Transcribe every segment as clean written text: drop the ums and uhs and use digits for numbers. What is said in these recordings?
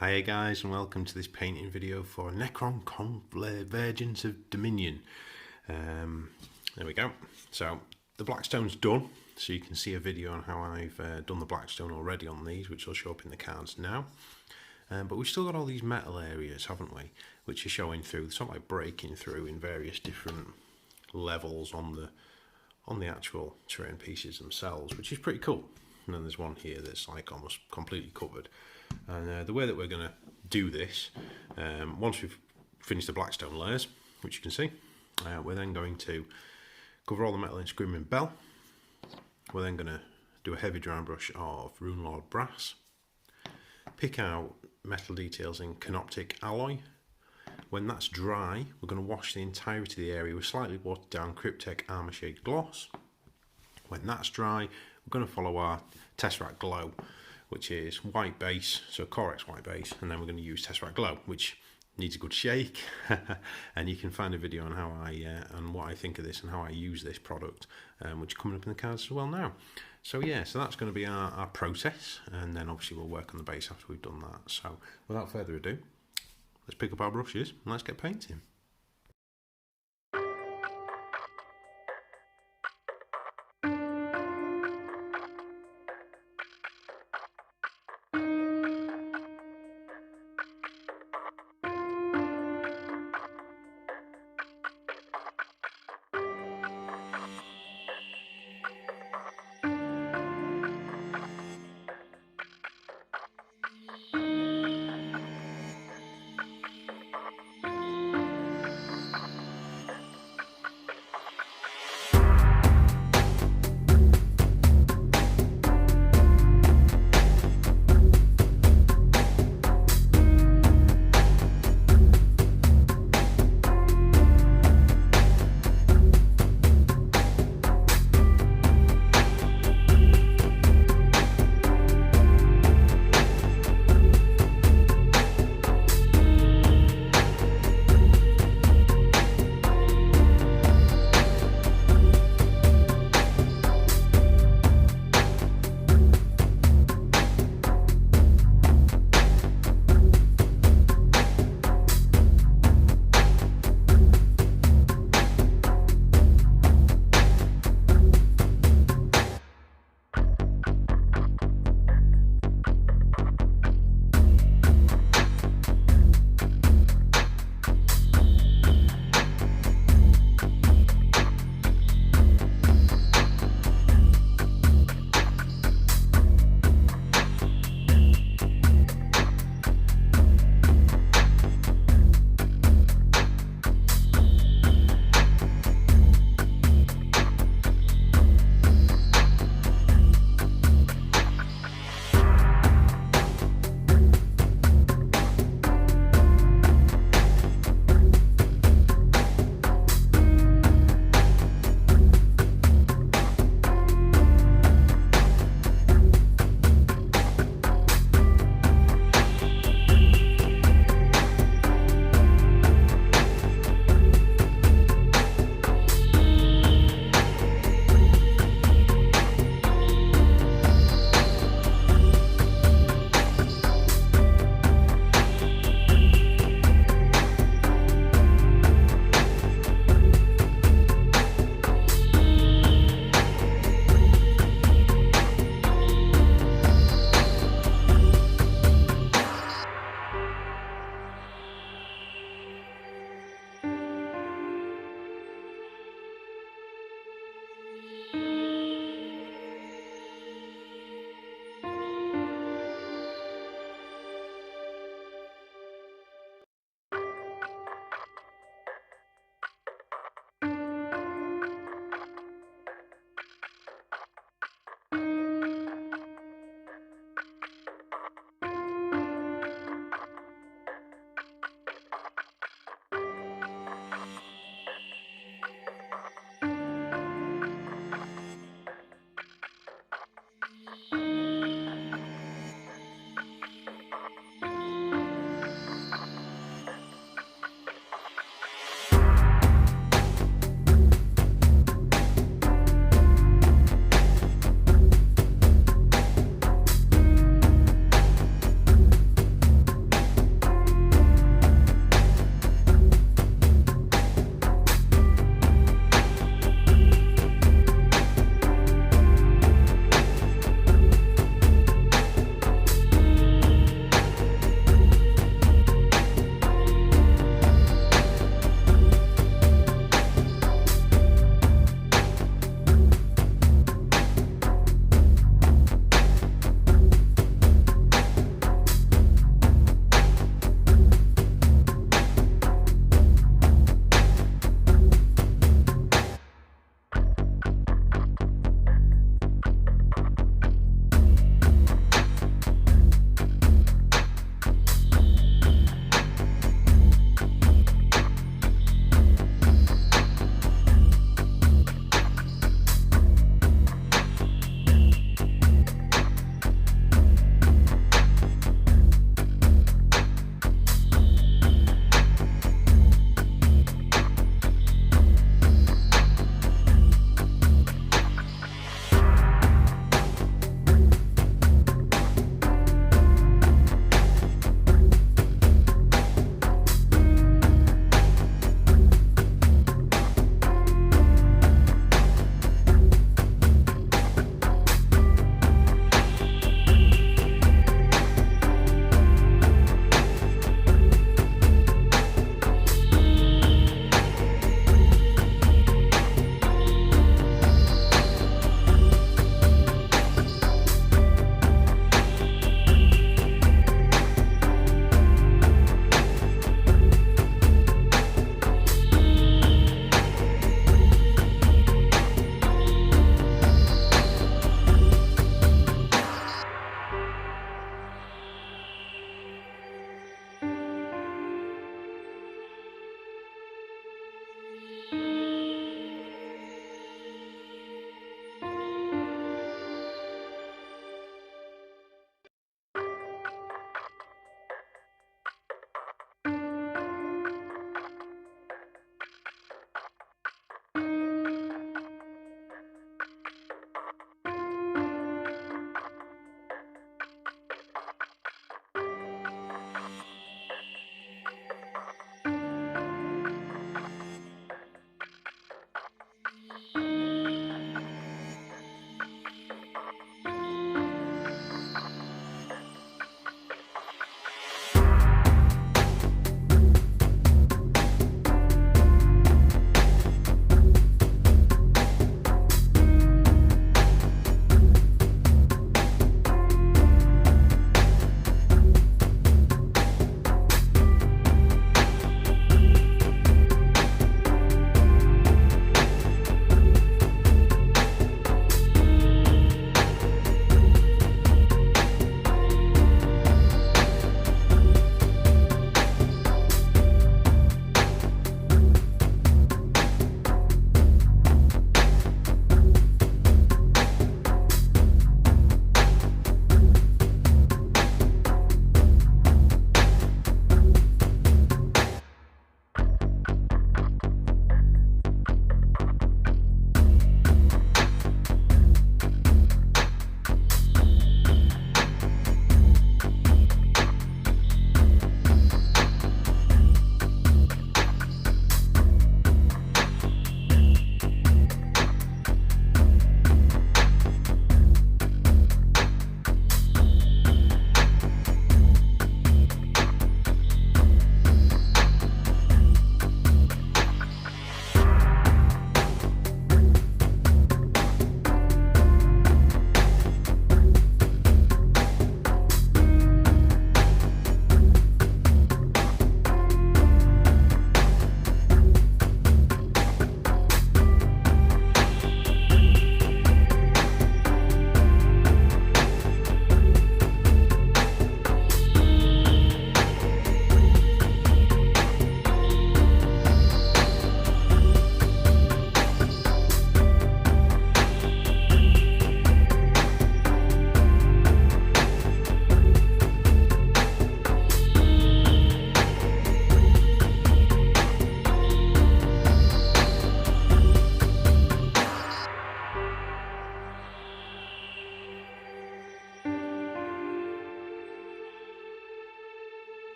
Hiya guys, and welcome to this painting video for Necron Convergence of Dominion. There we go. So the Blackstone's done, so you can see a video on how I've done the Blackstone already on these, which will show up in the cards now. But we've still got all these metal areas, haven't we, which are showing through, sort of like breaking through in various different levels on the actual terrain pieces themselves, which is pretty cool. And then there's one here that's like almost completely covered. And the way that we're going to do this, once we've finished the Blackstone layers, which you can see, we're then going to cover all the metal in Screaming Bell. We're then going to do a heavy dry brush of Runelord Brass, pick out metal details in Canoptek Alloy. When that's dry, we're going to wash the entirety of the area with slightly watered down Cryptek Armourshade Gloss. When that's dry, we're going to follow our Tesseract Glow, which is white base, so Corax White base, and then we're going to use Tesseract Glow, which needs a good shake. And you can find a video on how on what I think of this and how I use this product, which is coming up in the cards as well now. So yeah, so that's going to be our process, and then obviously we'll work on the base after we've done that. So without further ado, let's pick up our brushes and let's get painting.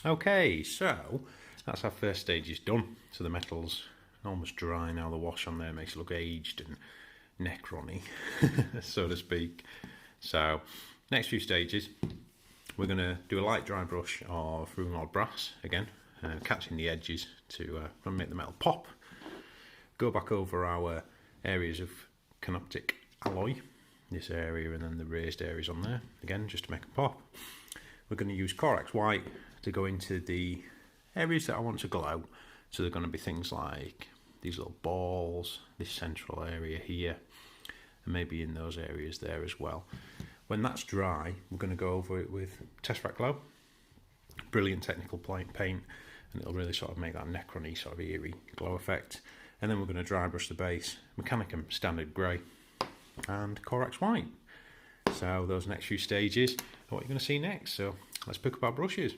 Okay, so that's our first stage is done. So the metal's almost dry now. The wash on there makes it look aged and Necron-y, so to speak. So next few stages, we're going to do a light dry brush of Runelord Brass again, catching the edges to make the metal pop. Go back over our areas of Canoptek Alloy, this area and then the raised areas on there, again just to make a pop. We're going to use Corax White to go into the areas that I want to glow. So they're going to be things like these little balls, this central area here, and maybe in those areas there as well. When that's dry, we're going to go over it with Tesseract Glow. Brilliant technical paint, and it'll really sort of make that Necron-y sort of eerie glow effect. And then we're going to dry brush the base, Mechanicus Standard Grey, and Corax White. So those next few stages are what you're going to see next. So let's pick up our brushes.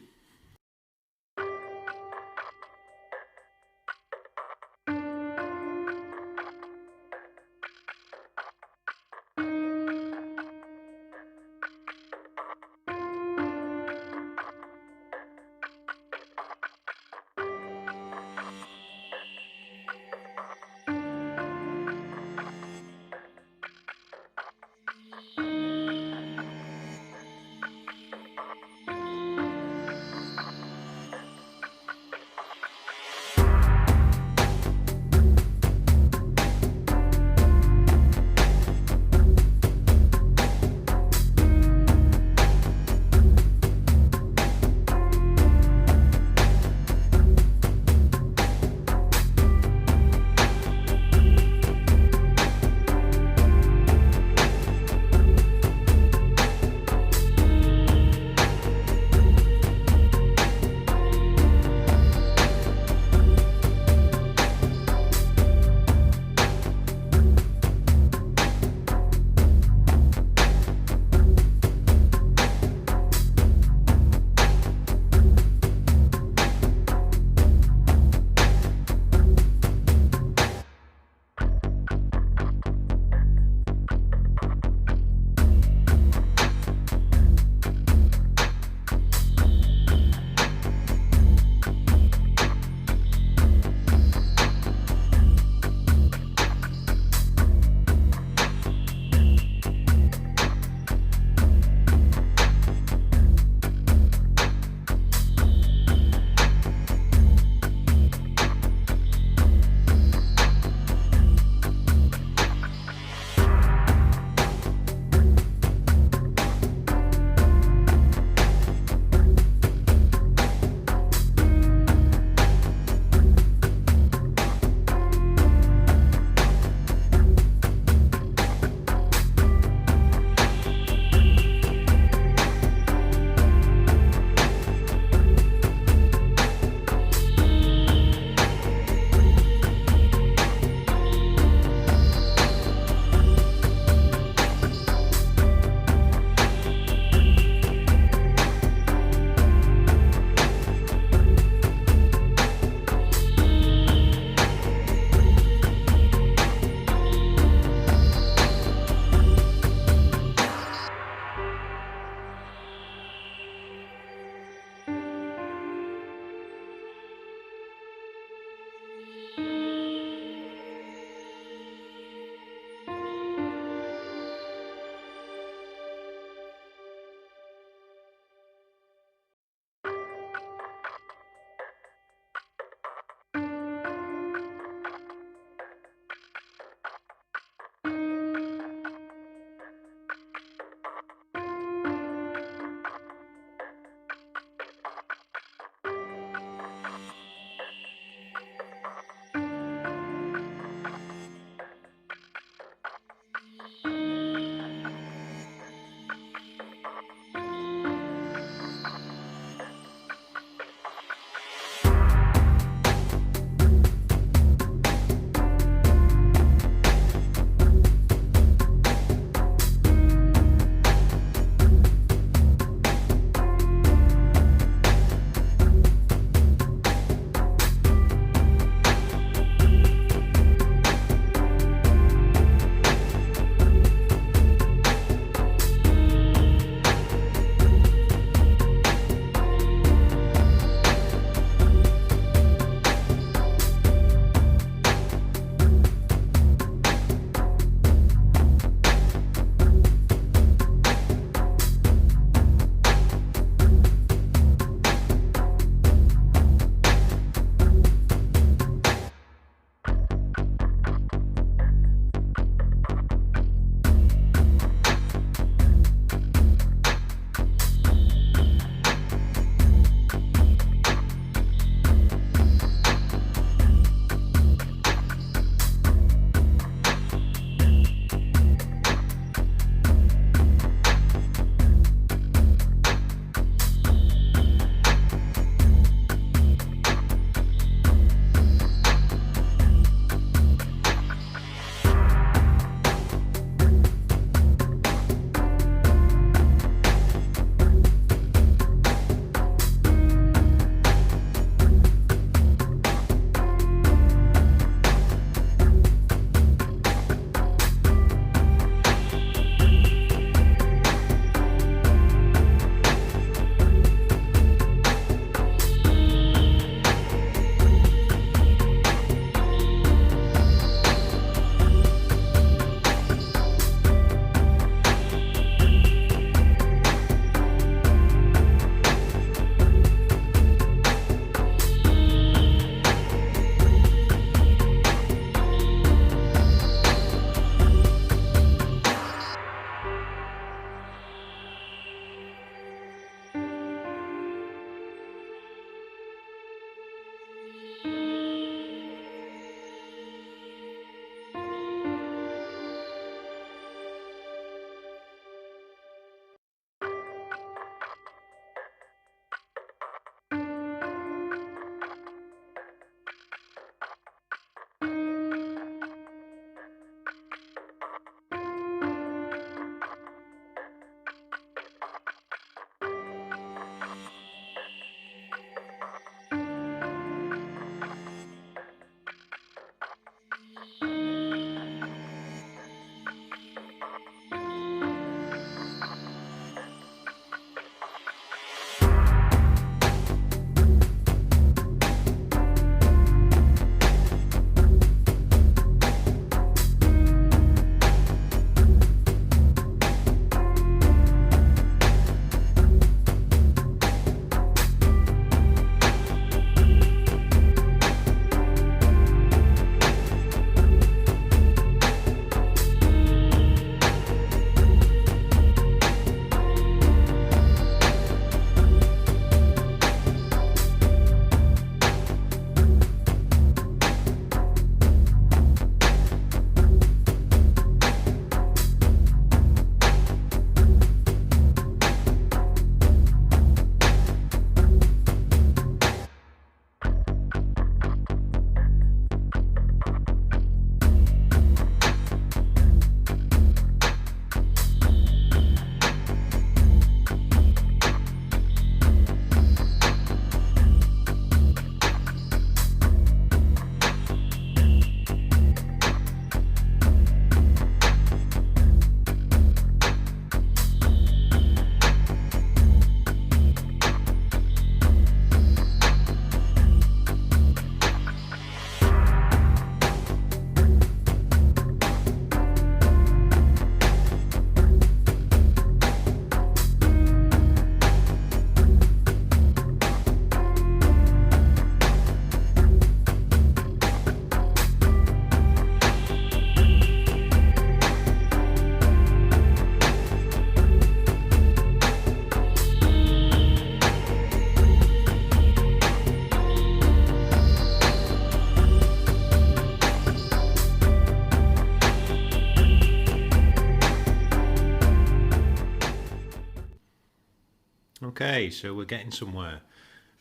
Okay, so we're getting somewhere.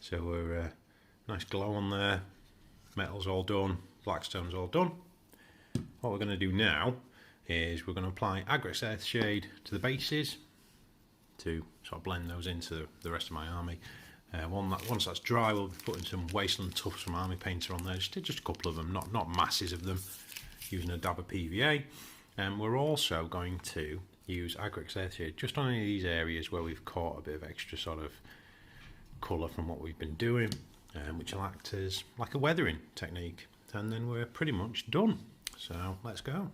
So we're nice glow on there, metal's all done, Blackstone's all done. What we're going to do now is we're going to apply Agrax Earthshade to the bases to sort of blend those into the rest of my army. Once that's dry, we'll be putting some Wasteland Tufts from Army Painter on there, just a couple of them, not masses of them, using a dab of PVA. And we're also going to use Agrax Earthshade just on any of these areas where we've caught a bit of extra sort of colour from what we've been doing, which will act as like a weathering technique. And then we're pretty much done. So let's go.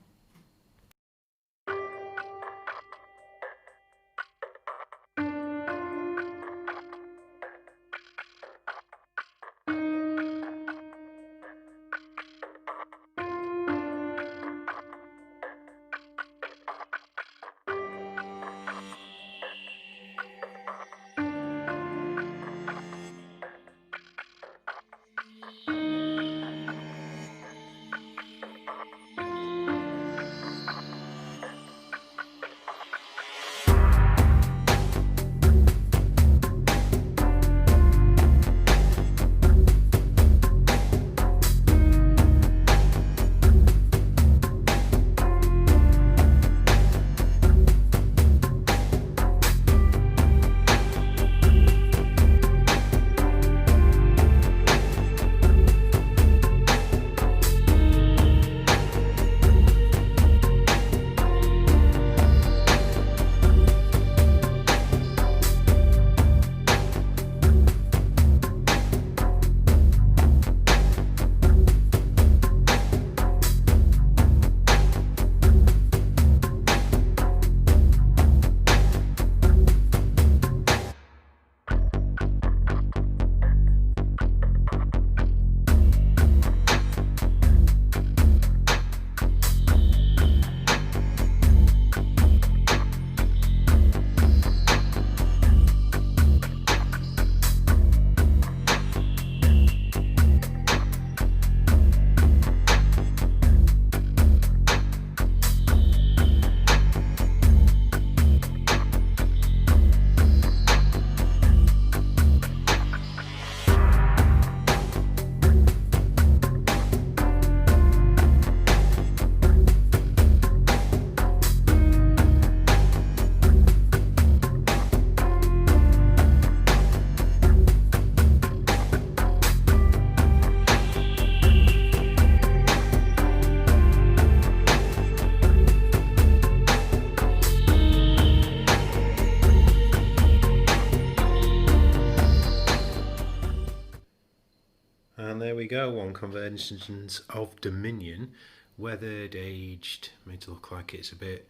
And there we go, on Convergence of Dominion, weathered, aged, made to look like it's a bit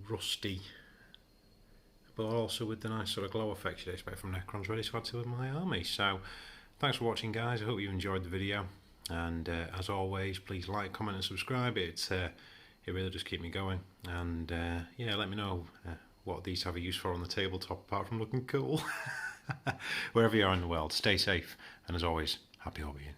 rusty, but also with the nice sort of glow effect you'd expect from Necrons, ready to add to my army. So thanks for watching, guys. I hope you enjoyed the video, and as always, please like, comment and subscribe. It really does keep me going, and yeah, let me know what these have a use for on the tabletop apart from looking cool. Wherever you are in the world, stay safe, and as always, happy hobbying.